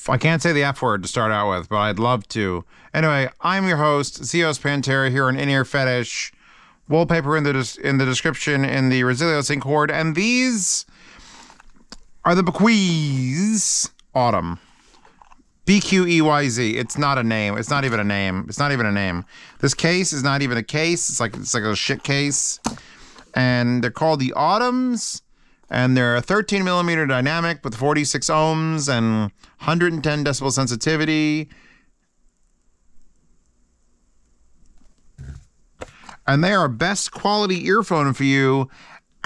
I can't say the F word to start out with, but I'd love to. Anyway, I'm your host, Zeos Pantera, here on In-Ear Fetish. Wallpaper in the description in the Resilio Sync Horde, and these are the BQEYZ Autumn. BQEYZ. It's not a name. It's not even a name. It's not even a name. This case is not even a case. It's like a shit case. And they're called the Autumns. And they're a 13 millimeter dynamic with 46 ohms and 110 decibel sensitivity. And they are best quality earphone for you.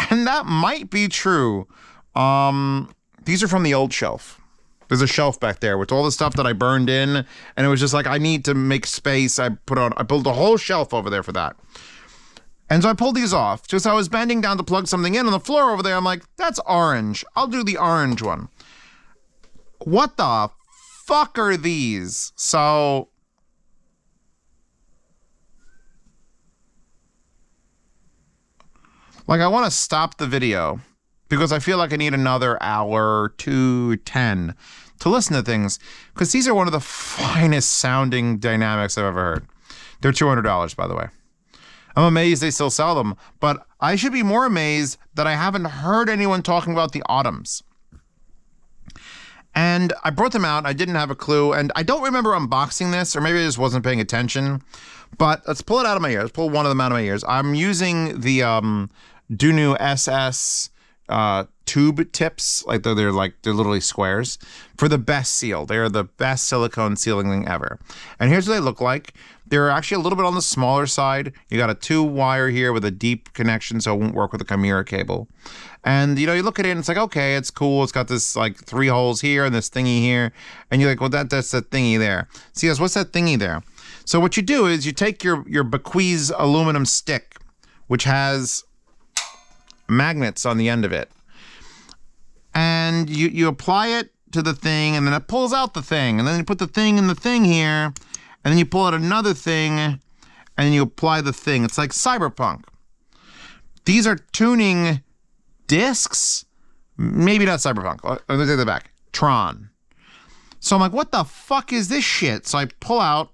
And that might be true. These are from the old shelf. There's a shelf back there with all the stuff that I burned in. And it was just like, I need to make space. I built a whole shelf over there for that. And so I pulled these off. Just I was bending down to plug something in on the floor over there. I'm like, that's orange. I'll do the orange one. What the fuck are these? So like, I want to stop the video because I feel like I need another hour, 2:10 to listen to things, because these are one of the finest sounding dynamics I've ever heard. They're $200, by the way. I'm amazed they still sell them, but I should be more amazed that I haven't heard anyone talking about the Autumns. And I brought them out. I didn't have a clue, and I don't remember unboxing this, or maybe I just wasn't paying attention. But let's pull it out of my ears. Let's pull one of them out of my ears. I'm using the Dunu SS tube tips. Like they're literally squares for the best seal. They're the best silicone sealing thing ever. And here's what they look like. They're actually a little bit on the smaller side. You got a 2-wire here with a deep connection, so it won't work with a Chimera cable. And you look at it and it's like, okay, it's cool. It's got this like 3 holes here and this thingy here. And you're like, well, that's the thingy there. See, what's that thingy there? So what you do is you take your BQEYZ aluminum stick, which has magnets on the end of it. And you apply it to the thing, and then it pulls out the thing. And then you put the thing in the thing here. And then you pull out another thing, and then you apply the thing. It's like cyberpunk. These are tuning discs. Maybe not cyberpunk. Let me take that back. Tron. So I'm like, what the fuck is this shit? So I pull out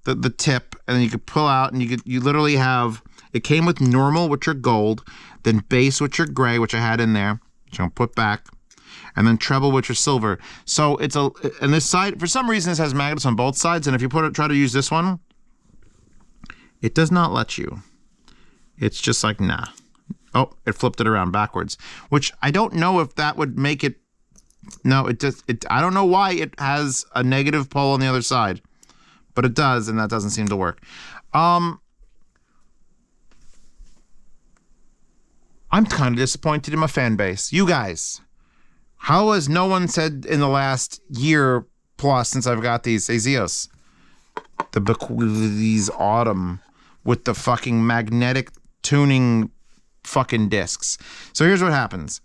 the tip, and then you could pull out, and you literally have, it came with normal, which are gold, then bass, which are gray, which I had in there, which I'm gonna put back, and then treble, which are silver. So it's and this side, for some reason, this has magnets on both sides, and if you try to use this one, it does not let you. It's just like, nah. Oh, it flipped it around backwards, which I don't know if that would make it, no, I don't know why it has a negative pole on the other side, but it does, and that doesn't seem to work. I'm kind of disappointed in my fan base. You guys, how has no one said in the last year plus since I've got these Zeos? The BQEYZ Autumn with the fucking magnetic tuning fucking discs. So here's what happens.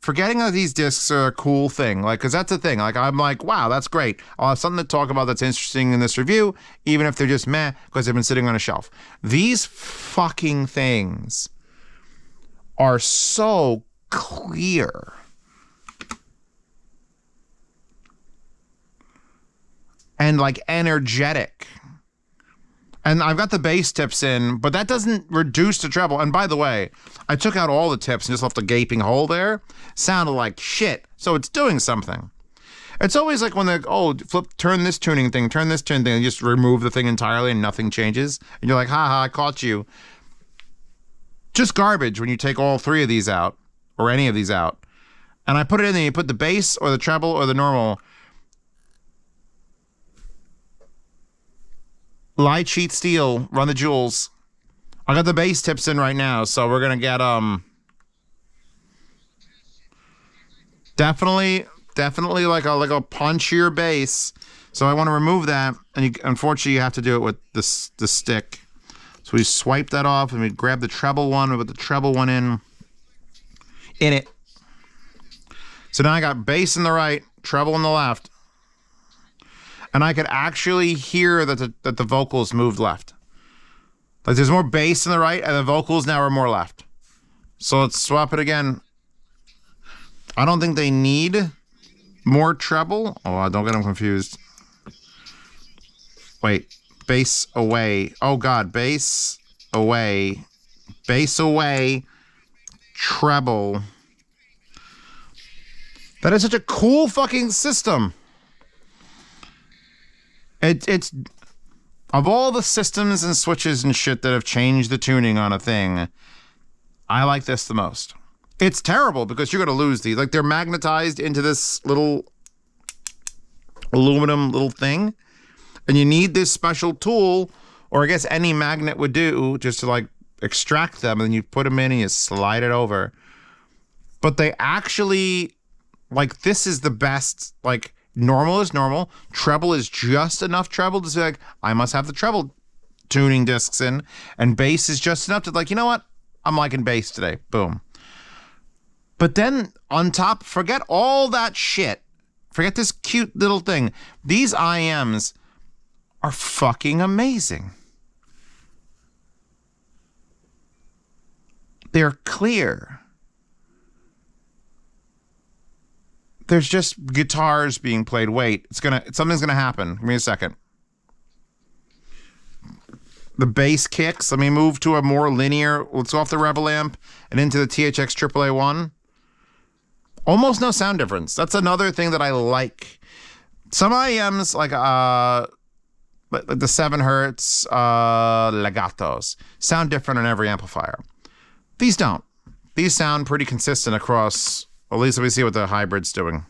Forgetting that these discs are a cool thing, like, because that's the thing. Like, I'm like, wow, that's great. I'll have something to talk about that's interesting in this review, even if they're just meh, because they've been sitting on a shelf. These fucking things are so clear. And like energetic. And I've got the bass tips in, but that doesn't reduce the treble. And by the way, I took out all the tips and just left a gaping hole there. Sounded like shit. So it's doing something. It's always like when turn this tuning thing, and you just remove the thing entirely and nothing changes. And you're like, haha, I caught you. Just garbage when you take all 3 of these out, or any of these out. And I put it in there, you put the bass or the treble or the normal. Light sheet steel, run the jewels. I got the bass tips in right now, so we're gonna get definitely like a punchier bass. So I want to remove that, and unfortunately you have to do it with the stick. So we swipe that off, and we grab the treble one, we put the treble one in it. So now I got bass in the right, treble in the left. And I could actually hear that the vocals moved left. Like there's more bass in the right, and the vocals now are more left. So let's swap it again. I don't think they need More treble. Oh, don't get them confused. Wait, bass away. Oh God, bass away. Bass away. Treble. That is such a cool fucking system. It's of all the systems and switches and shit that have changed the tuning on a thing, I like this the most. It's terrible because you're going to lose these. Like, they're magnetized into this little aluminum little thing, and you need this special tool, or I guess any magnet would do, just to like extract them, and then you put them in and you slide it over. But they actually, like, this is the best. Like, normal is normal. Treble is just enough treble to say, like, I must have the treble tuning discs in, and bass is just enough to, like, you know what? I'm liking bass today. Boom. But then on top, forget all that shit. Forget this cute little thing. These IEMs are fucking amazing. They're clear. There's just guitars being played. Wait, something's gonna happen. Give me a second. The bass kicks. Let me move to a more linear. Let's go off the Rebel amp and into the THX AAA1. Almost no sound difference. That's another thing that I like. Some IEMs, like the 7 hertz legatos, sound different on every amplifier. These don't. These sound pretty consistent across. At least let me see what the hybrid's doing.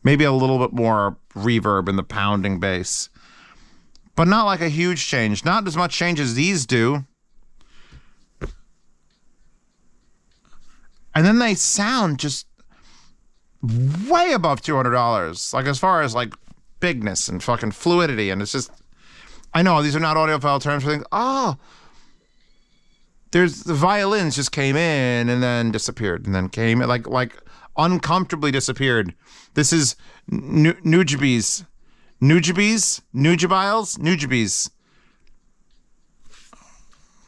Maybe a little bit more reverb in the pounding bass, but not like a huge change. Not as much change as these do. And then they sound just way above $200. Like, as far as like bigness and fucking fluidity. And it's just, I know these are not audiophile terms, but I think, oh, there's the violins just came in and then disappeared and then came like uncomfortably disappeared. This is Nujabes.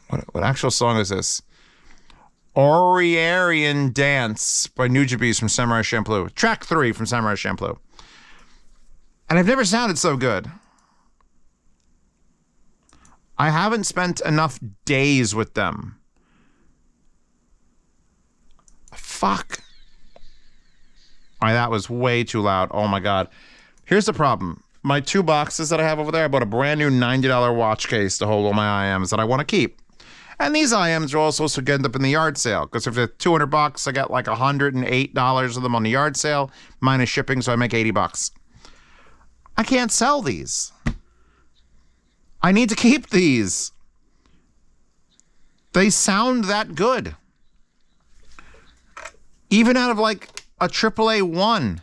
What actual song is this? Oriarian Dance by Nujabes from Samurai Champloo. Track 3 from Samurai Champloo. And I've never sounded so good. I haven't spent enough days with them. Fuck. All right, that was way too loud. Oh my God. Here's the problem. My 2 boxes that I have over there, I bought a brand new $90 watch case to hold all my IEMs that I want to keep. And these IEMs are also supposed to end up in the yard sale, because if they're $200, I got like $108 of them on the yard sale, minus shipping, so I make $80. I can't sell these. I need to keep these. They sound that good. Even out of like a AAA1.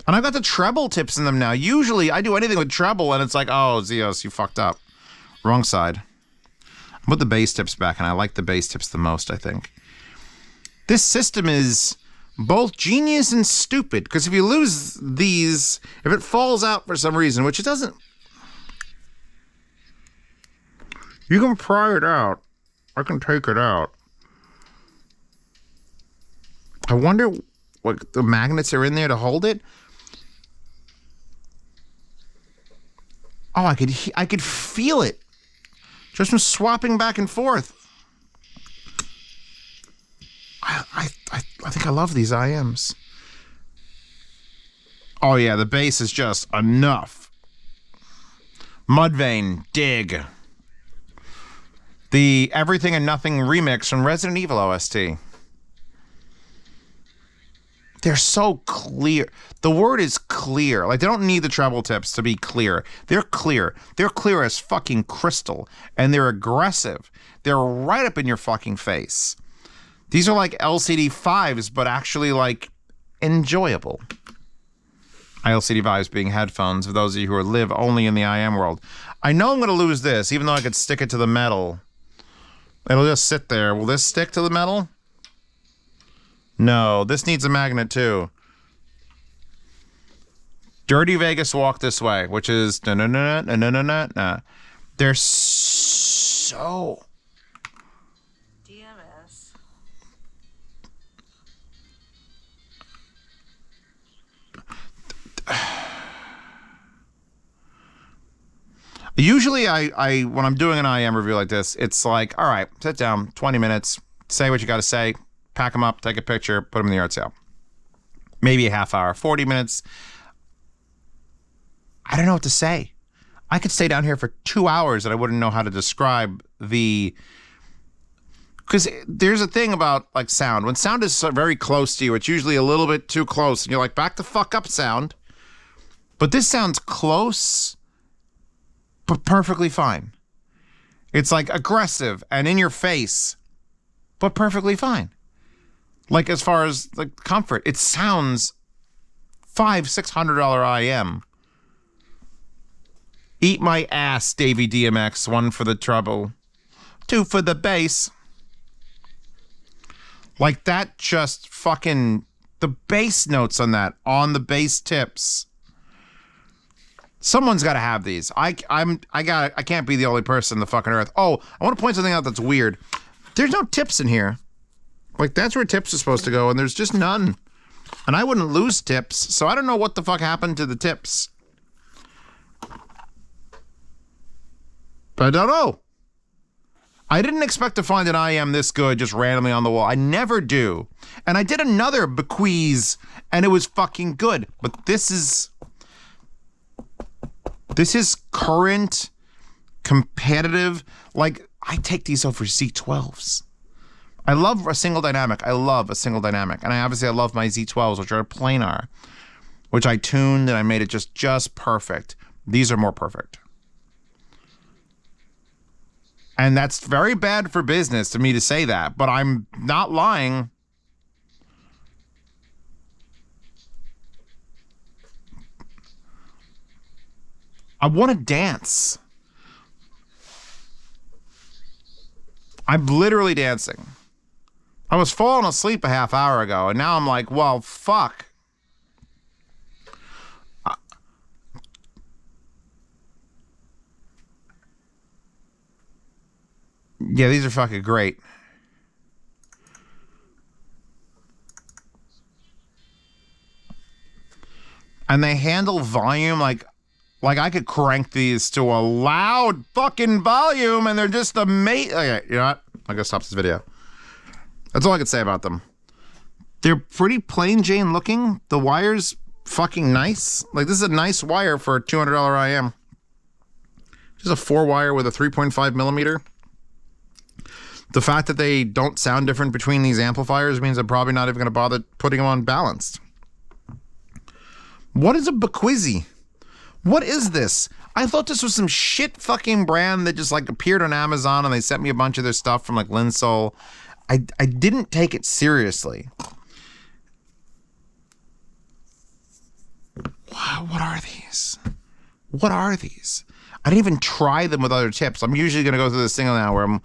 And I've got the treble tips in them now. Usually I do anything with treble and it's like, oh, Zeos, you fucked up. Wrong side. I put the bass tips back, and I like the bass tips the most, I think. This system is both genius and stupid, because if you lose these, if it falls out for some reason, which it doesn't, you can pry it out. I can take it out. I wonder what the magnets are in there to hold it. Oh, I could feel it. Just from swapping back and forth. I think I love these IEMs. Oh yeah, the bass is just enough. Mudvayne, dig. The Everything and Nothing remix from Resident Evil OST. They're so clear. The word is clear. Like, they don't need the treble tips to be clear. They're clear. They're clear as fucking crystal. And they're aggressive. They're right up in your fucking face. These are like LCD 5s, but actually, like, enjoyable. LCD 5s being headphones, for those of you who live only in the IM world. I know I'm going to lose this, even though I could stick it to the metal. It'll just sit there. Will this stick to the metal? No, this needs a magnet too. Dirty Vegas Walk This Way, which is no. They're so DMS. Usually when I'm doing an IEM review like this, it's like, all right, sit down, 20 minutes, say what you got to say, pack them up, take a picture, put them in the yard sale. Maybe a half hour, 40 minutes. I don't know what to say. I could stay down here for 2 hours and I wouldn't know how to describe the... Because there's a thing about like sound. When sound is very close to you, it's usually a little bit too close. And you're like, back the fuck up, sound. But this sounds close, but perfectly fine. It's like aggressive and in your face, but perfectly fine. Like as far as like comfort, it sounds $500-$600 IEM. Eat my ass, Davey DMX. 1 for the treble, 2 for the bass. Like that, just fucking the bass notes on that, on the bass tips. Someone's got to have these. I can't be the only person on the fucking earth. Oh, I want to point something out that's weird. There's no tips in here. Like that's where tips are supposed to go, and there's just none. And I wouldn't lose tips, so I don't know what the fuck happened to the tips. But I don't know. I didn't expect to find an IEM this good just randomly on the wall. I never do. And I did another BQEYZ, and it was fucking good. But this is current, competitive. Like, I take these over Z12s. I love a single dynamic. And I love my Z12s, which are a planar, which I tuned and I made it just perfect. These are more perfect. And that's very bad for business to me to say that, but I'm not lying. I want to dance. I'm literally dancing. I was falling asleep a half hour ago, and now I'm like, well, fuck. Yeah, these are fucking great. And they handle volume like I could crank these to a loud fucking volume and they're just amazing. Okay, you know what? I'm gonna stop this video. That's all I could say about them. They're pretty plain Jane looking. The wire's fucking nice. Like, this is a nice wire for a $200 IEM. Just a 4-wire with a 3.5 millimeter. The fact that they don't sound different between these amplifiers means I'm probably not even going to bother putting them on balanced. What is a BQEYZ? What is this? I thought this was some shit fucking brand that just like appeared on Amazon and they sent me a bunch of their stuff from like Linsol. I didn't take it seriously. Wow, what are these? What are these? I didn't even try them with other tips. I'm usually going to go through this thing now where I'm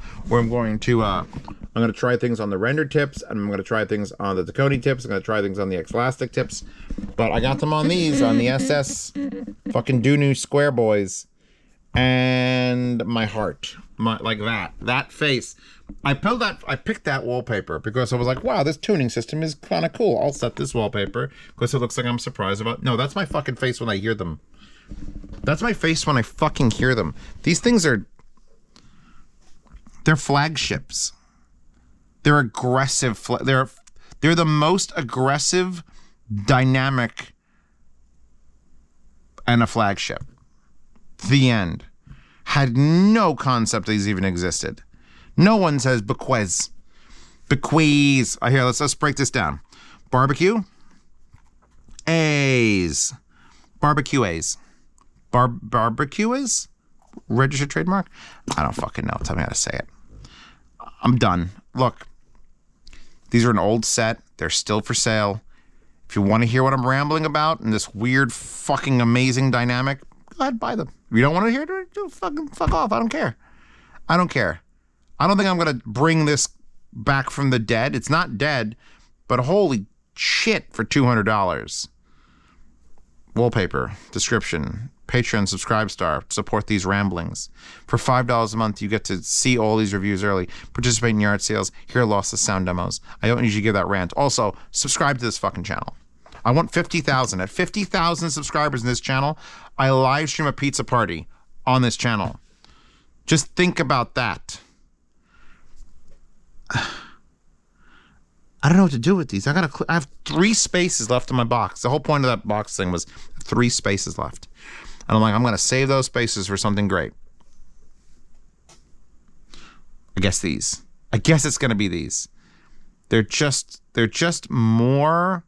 going to I'm going to try things on the rendered tips, and I'm going to try things on the Tacony tips. I'm going to try things on the X-Elastic tips, but I got them on these on the SS fucking Dunu Square Boys, and my heart, like that face. I picked that wallpaper because I was like, wow, this tuning system is kind of cool. I'll set this wallpaper because it looks like I'm surprised about. No, that's my fucking face when I hear them. That's my face when I fucking hear them. These things they're flagships. They're aggressive. They're the most aggressive, dynamic, and a flagship. The end. Had no concept these even existed. No one says BQEYZ. BQEYZ. Here, let's break this down. BQEYZ. BQEYZ. BQEYZ? Registered trademark? I don't fucking know. Tell me how to say it. I'm done. Look, these are an old set. They're still for sale. If you want to hear what I'm rambling about and this weird fucking amazing dynamic, go ahead, buy them. If you don't want to hear it, fuck off. I don't care. I don't care. I don't think I'm going to bring this back from the dead. It's not dead, but holy shit for $200. Wallpaper, description, Patreon, subscribe star, support these ramblings. For $5 a month, you get to see all these reviews early, participate in yard sales, hear lossless sound demos. I don't usually give that rant. Also, subscribe to this fucking channel. I want 50,000. At 50,000 subscribers in this channel, I live stream a pizza party on this channel. Just think about that. I don't know what to do with these. I have 3 spaces left in my box. The whole point of that box thing was 3 spaces left. And I'm like, I'm going to save those spaces for something great. I guess these. I guess it's going to be these. They're just more.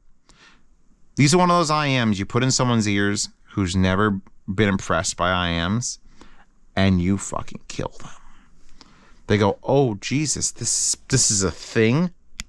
These are one of those IEMs you put in someone's ears who's never been impressed by IEMs, and you fucking kill them. They go, oh, Jesus, this is a thing?